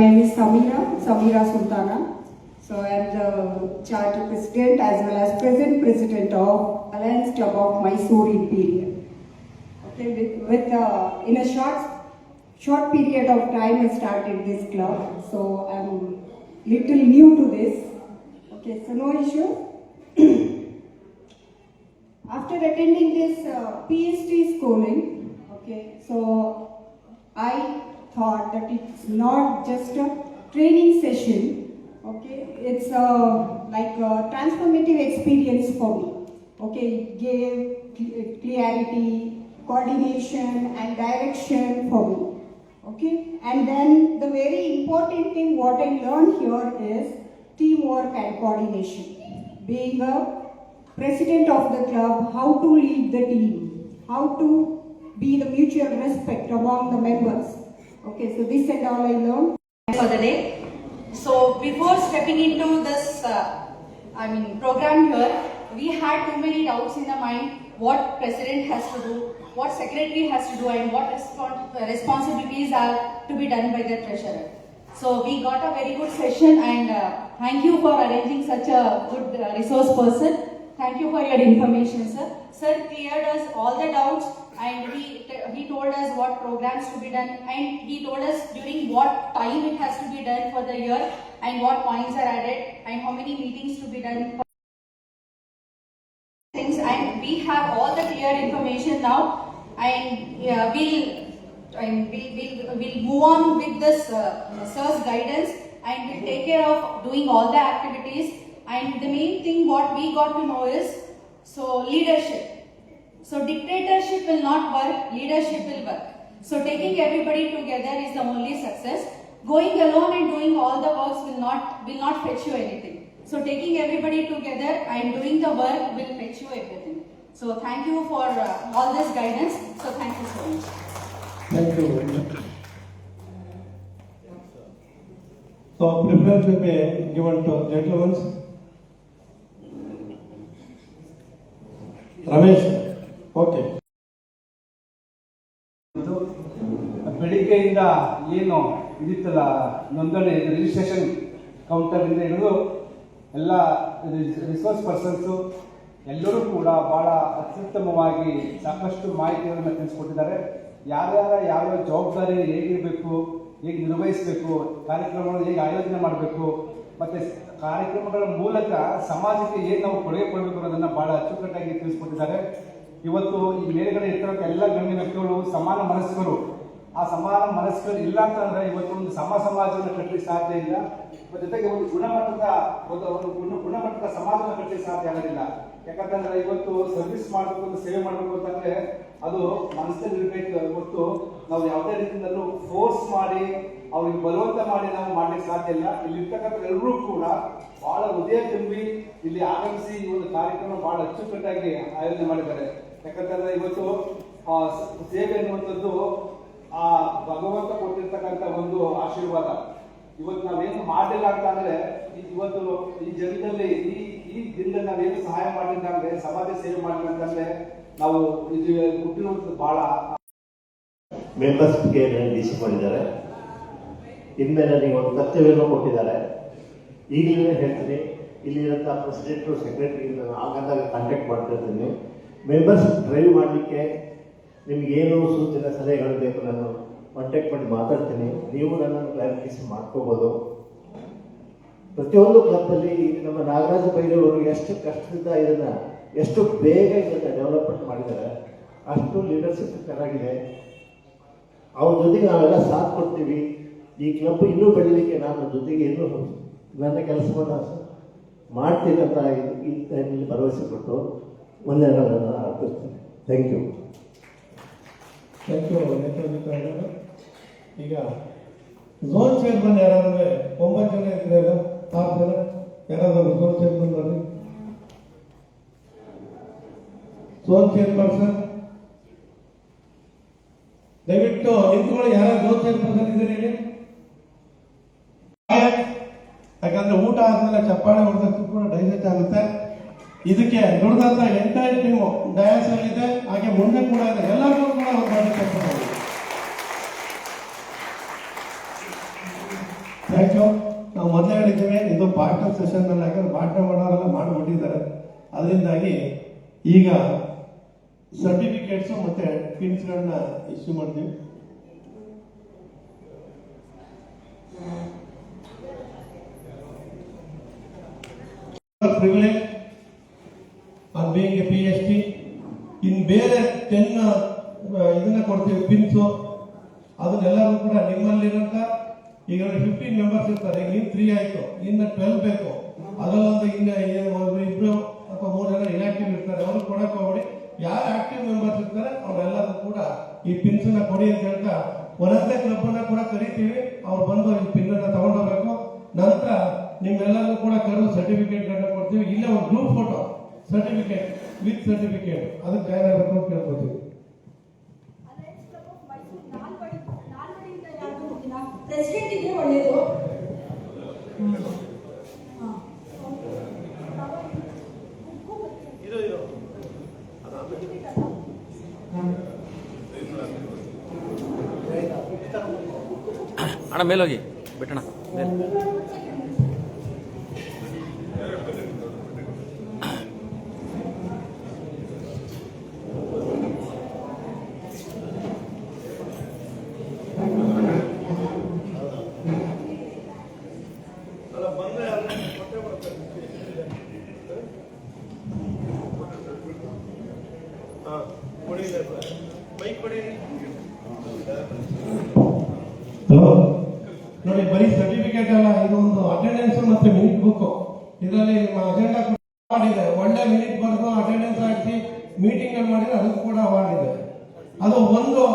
name is Samira Sultana. So I am the Charter President as well as present President of Alliance Club of Mysore Imperial. Okay, in a short period of time I started this club, so I am little new to this. Okay, so no issue. After attending this PhD schooling, okay, so I thought that it's not just a training session. Okay, it's like a transformative experience for me. Okay, it gave clarity, coordination and direction for me. Okay, and then the very important thing what I learned here is teamwork and coordination. Being a president of the club, how to lead the team, how to be the mutual respect among the members. Okay, so this and all I learned for the day. So before stepping into this program here, we had too many doubts in the mind what president has to do, what secretary has to do, and what responsibilities are to be done by the treasurer. So we got a very good session, and thank you for arranging such a good resource person. Thank you for your information, sir. Sir cleared us all the doubts, and he told us what programs to be done, and he told us during what time it has to be done for the year, and what points are added, and how many meetings to be done for things. And we have all the clear information now, and we'll move on with this sir's guidance, and we'll take care of doing all the activities. And the main thing what we got to know is leadership. So dictatorship will not work, leadership will work. So taking everybody together is the only success. Going alone and doing all the works will not fetch you anything. So taking everybody together and doing the work will fetch you everything. So thank you for all this guidance. So thank you so much. Thank you very much. So preference will be given to gentlemen. Ramesh, okay. ಬೆಳಿಗ್ಗೆಯಿಂದ ಏನು ಇದಿತ್ತಲ್ಲ ನೋಂದಣಿ registration ಕೌಂಟರಿಂದ ಹಿಡಿದು ಎಲ್ಲ resource persons ಎಲ್ಲರೂ ಕೂಡ ಬಹಳ ಅತ್ಯುತ್ತಮವಾಗಿ ಸಾಕಷ್ಟು ಮಾಹಿತಿಗಳನ್ನು ತಿಳಿಸ್ಕೊಟ್ಟಿದ್ದಾರೆ. ಯಾವ್ಯಾವ ಜವಾಬ್ದಾರಿ ಹೇಗಿರಬೇಕು, ಹೇಗೆ ನಿರ್ವಹಿಸಬೇಕು, ಕಾರ್ಯಕ್ರಮಗಳನ್ನು ಹೇಗೆ ಆಯೋಜನೆ ಮಾಡಬೇಕು, ಮತ್ತು ಕಾರ್ಯಕ್ರಮಗಳ ಮೂಲಕ ಸಮಾಜಕ್ಕೆ ಏನು ನಾವು ಕೊಡುಗೆ ಕೊಡಬೇಕು ಅನ್ನೋದನ್ನು ಬಹಳ ಅಚ್ಚುಕಟ್ಟಾಗಿ ತಿಳಿಸ್ಕೊಟ್ಟಿದ್ದಾರೆ. ಇವತ್ತು ಈ ಮೇಲ್ಗಡೆ ಇರ್ತಕ್ಕಂಥ ಎಲ್ಲ ಗಣ್ಯ ವ್ಯಕ್ತಿಗಳು ಸಮಾನ ಮನಸ್ಕರು. ಆ ಸಮಾನ ಮನಸ್ಕರು ಇಲ್ಲ ಅಂತಂದ್ರೆ ಇವತ್ತು ಒಂದು ಸಮಾಜವನ್ನು ಕಟ್ಟಲಿಕ್ಕೆ ಸಾಧ್ಯ ಇಲ್ಲ. ಜೊತೆಗೆ ಒಂದು ಗುಣಮಟ್ಟದ ಸಮಾಜವನ್ನು ಕಟ್ಟಲಿಕ್ಕೆ ಸಾಧ್ಯ ಆಗೋದಿಲ್ಲ. ಯಾಕಂತಂದ್ರೆ ಇವತ್ತು ಸರ್ವಿಸ್ ಮಾಡಬೇಕು, ಒಂದು ಸೇವೆ ಮಾಡಬೇಕು ಅಂತಂದ್ರೆ ಅದು ಮನಸ್ಸಲ್ಲಿ ಇರಬೇಕು. ಇವತ್ತು ನಾವು ಯಾವುದೇ ರೀತಿಯಿಂದಲೂ ಫೋರ್ಸ್ ಮಾಡಿ ಅವ್ರಿಗೆ ಬಲವಂತ ಮಾಡಿ ನಾವು ಮಾಡ್ಲಿಕ್ಕೆ ಸಾಧ್ಯ ಇಲ್ಲ. ಇಲ್ಲಿ ಇರ್ತಕ್ಕಂಥ ಎಲ್ಲರೂ ಕೂಡ ಬಹಳ ಹೃದಯ ತುಂಬಿ ಇಲ್ಲಿ ಆಗಮಿಸಿ ಈ ಒಂದು ಕಾರ್ಯಕ್ರಮ ಬಹಳ ಅಚ್ಚುಕಟ್ಟಾಗಿ ಆಯೋಜನೆ ಮಾಡಿದ್ದಾರೆ. ಯಾಕಂತಂದ್ರೆ ಇವತ್ತು ಸೇವೆ ಅನ್ನುವಂಥದ್ದು ಆ ಭಗವಂತ ಕೊಟ್ಟಿರ್ತಕ್ಕಂಥ ಒಂದು ಆಶೀರ್ವಾದ. ಇವತ್ತು ನಾವೇನು ಮಾಡಲಿಲ್ಲ ಅಂತ ಅಂದ್ರೆ ಇವತ್ತು ಈ ಜಗದಲ್ಲಿ ಈ ದಿನದಲ್ಲಿ ನಾವೇನು ಸಹಾಯ ಮಾಡಲಿಲ್ಲ ಅಂದ್ರೆ, ಸಮಾಜ ಸೇವೆ ಮಾಡಲಿಲ್ಲ ಅಂತಂದ್ರೆ ನಾವು ಇದು ಹುಟ್ಟಿರುವಂಥದ್ದು ಬಹಳ. ಮೆಂಬರ್ಸ್ಗೆ ಡಿಸಿ ಮಾಡಿದ್ದಾರೆ. ಇನ್ಮೇಲೆ ನನಗೆ ಒಂದು ಕರ್ತವ್ಯವನ್ನು ಕೊಟ್ಟಿದ್ದಾರೆ. ಈಗಲೇ ಹೇಳ್ತೀನಿ, ಇಲ್ಲಿರೋಂಥ ಪ್ರೆಸಿಡೆಂಟು ಸೆಕ್ರೆಟರಿ ನಾನು ಆಗಾಗ ಕಾಂಟ್ಯಾಕ್ಟ್ ಮಾಡ್ತಿರ್ತೀನಿ. ಮೆಂಬರ್ಸ್ ಡ್ರೈವ್ ಮಾಡಲಿಕ್ಕೆ ನಿಮಗೇನು ಸೂಚನೆ ಸಲಹೆಗಳು ಬೇಕು ನಾನು ಕಾಂಟ್ಯಾಕ್ಟ್ ಮಾಡಿ ಮಾತಾಡ್ತೀನಿ. ನೀವು ನನ್ನನ್ನು ಕ್ಲಾರಿಫಿಕೇಶನ್ ಮಾಡ್ಕೋಬೋದು. ಪ್ರತಿಯೊಂದು ಕ್ಲಬ್ಬಲ್ಲಿ ನಮ್ಮ ನಾಗರಾಜ ಭೈರವರು ಎಷ್ಟು ಕಷ್ಟದಿಂದ ಇದನ್ನು ಎಷ್ಟು ಬೇಗ ಇದನ್ನು ಡೆವಲಪ್ಮೆಂಟ್ ಮಾಡಿದ್ದಾರೆ, ಅಷ್ಟು ಲೀಡರ್ಶಿಪ್ ಚೆನ್ನಾಗಿದೆ. ಅವ್ರ ಜೊತೆಗೆ ನಾವೆಲ್ಲ ಸಾಥ್ ಕೊಡ್ತೀವಿ. ಈ ಕ್ಲಬ್ ಇನ್ನೂ ಬೆಳೀಲಿಕ್ಕೆ ನಾನು ಜೊತೆಗೆ ಇನ್ನೂ ನನ್ನ ಕೆಲಸವನ್ನು ಮಾಡ್ತೀನಿ ಅಂತ ಈ ಟೈಮಲ್ಲಿ ಭರವಸೆ ಕೊಟ್ಟು ವಂದನೆಗಳನ್ನು ಅರ್ಪಿಸ್ತೀನಿ. Thank you. ಥ್ಯಾಂಕ್ ಯು ನೇತಾಜಿತ. ಈಗ ಝೋನ್ ಚೇರ್ಮನ್ ಯಾರಾದ್ರೂ 9 ಜನ ಇದ್ರಲ್ಲ, 6 ಜನ ಯಾರಾದ್ರೂ ಝೋನ್ ಚೇರ್ಮನ್ ಬರ್ರಿ. ಝೋನ್ ಚೇರ್ಪರ್ಸನ್ ದಯವಿಟ್ಟು ನಿಂತ್ಕೊಳ್ಳಿ. ಯಾರು ಝೋನ್ ಚೇರ್ಪರ್ಸನ್ ಇದ್ದೀರಿ ಹೇಳಿ. ಯಾಕಂದ್ರೆ ಊಟ ಆದ್ಮೇಲೆ ಚಪ್ಪಾಳೆ ಹೊಡೆದಕ್ಕೂ ಕೂಡ ಡೈಜೆಸ್ಟ್ ಆಗುತ್ತೆ. ಇದಕ್ಕೆ ದುಡ್ದಂತ ಎಂಟೈರ್ ಟೀಮು ಡಯಾಸ್ ಅಲ್ಲಿ ಇದೆ, ಹಾಗೆ ಮುಂದೆ ಕೂಡ ಇದೆ. ಎಲ್ಲರಿಗೂ ಕೂಡ ಒಂದು ಥ್ಯಾಂಕ್ ಯು. ನಾವು ಮೊದಲೇ ಹೇಳಿದ್ದೇವೆ ಇದು ಪಾರ್ಟ್ನರ್ ಸೆಷನ್ ನಲ್ಲಿ ಯಾಕಂದ್ರೆ ಪಾರ್ಟ್ನರ್ ಮಾಡೋರೆಲ್ಲ ಮಾಡಿಬಿಟ್ಟಿದ್ದಾರೆ. ಅದರಿಂದಾಗಿ ಈಗ ಸರ್ಟಿಫಿಕೇಟ್ಸ್ ಮತ್ತೆ ಪಿನ್ಸ್ಗಳನ್ನ ಇಶ್ಯೂ ಮಾಡ್ತೀವಿ. privilege on being a PhD in ಬೇರೆ 10 ಇದನ್ನ ಕೊಡ್ತೀವಿ ಪಿನ್ಸು. ಅದನ್ನೆಲ್ಲರೂ ಕೂಡ ನಿಮ್ಮಲ್ಲಿರಂತ ಈಗ 15 ಮೆಂಬರ್ಸ್ ಇರ್ತಾರೆ. ಈಗ ನೀವು 3 ಆಯ್ತು, ಇನ್ನು 12 ಬೇಕು. ಅದಲ್ಲೊಂದು ಇನ್ನು ಇಬ್ರು ಅಥವಾ 3 ಜನ ಇನ್ಆಕ್ಟಿವ್ ಇರ್ತಾರೆ, ಅವ್ರಿಗೆ ಕೊಡಕ್ಕೆ ಹೋಗ್ಬಿಡಿ. ಯಾರು ಆಕ್ಟಿವ್ ಮೆಂಬರ್ಸ್ ಇರ್ತಾರೆ ಅವರೆಲ್ಲರೂ ಕೂಡ ಈ ಪಿನ್ಸ್ ನ ಕೊಡಿ ಅಂತ ಹೇಳ್ತಾ ಒಂದೊಂದೇ ಕ್ಲಬ್ ಅನ್ನ ಕೂಡ ಕರಿತೀವಿ. ಅವ್ರು ಬಂದು ಈ ಪಿನ್ ಅನ್ನ ತಗೊಂಡೋಗ್ಬೇಕು. ನಂತರ ನಿಮ್ಮೆಲ್ಲರೂ ಕೂಡ ಕರೆದು ಸರ್ಟಿಫಿಕೇಟ್ ಕೊಡ್ತೀವಿ. ಇಲ್ಲೇ ಒಂದು group photo certificate with certificate ಅದಕ್ಕೆ ಜಾಯ್ನ್ ಆಗಬೇಕು ಅಂತ ಕೇಳ್ಕೊತೀವಿ. ಪ್ರೆಸಿಡೆಂಟ್ ಇದ್ರೆ ಒಳ್ಳೇದು. ಅಣ್ಣ ಮೇಲೋಗಿ ಬಿಟ್ಟಣ ಹಲೋ ನೋಡಿ, ಬರೀ ಸರ್ಟಿಫಿಕೇಟ್ ಅಲ್ಲ, ಇದು ಒಂದು ಅಟೆಂಡೆನ್ಸ್ ಮತ್ತೆ ಮಿನಿಟ್ ಬುಕ್. ಇದರಲ್ಲಿ ನಿಮ್ಮ ಅಜೆಂಡಾ ಅವಾರ್ಡ್ ಇದೆ. ಒಳ್ಳೆ ಮಿನಿಟ್ ಬರೆದು ಅಟೆಂಡೆನ್ಸ್ ಹಾಕಿ ಮೀಟಿಂಗ್ ಅಲ್ಲಿ ಮಾಡಿದ್ರೆ ಅದಕ್ಕೂ ಕೂಡ ಅವಾರ್ಡ್ ಇದೆ. ಅದು ಒಂದು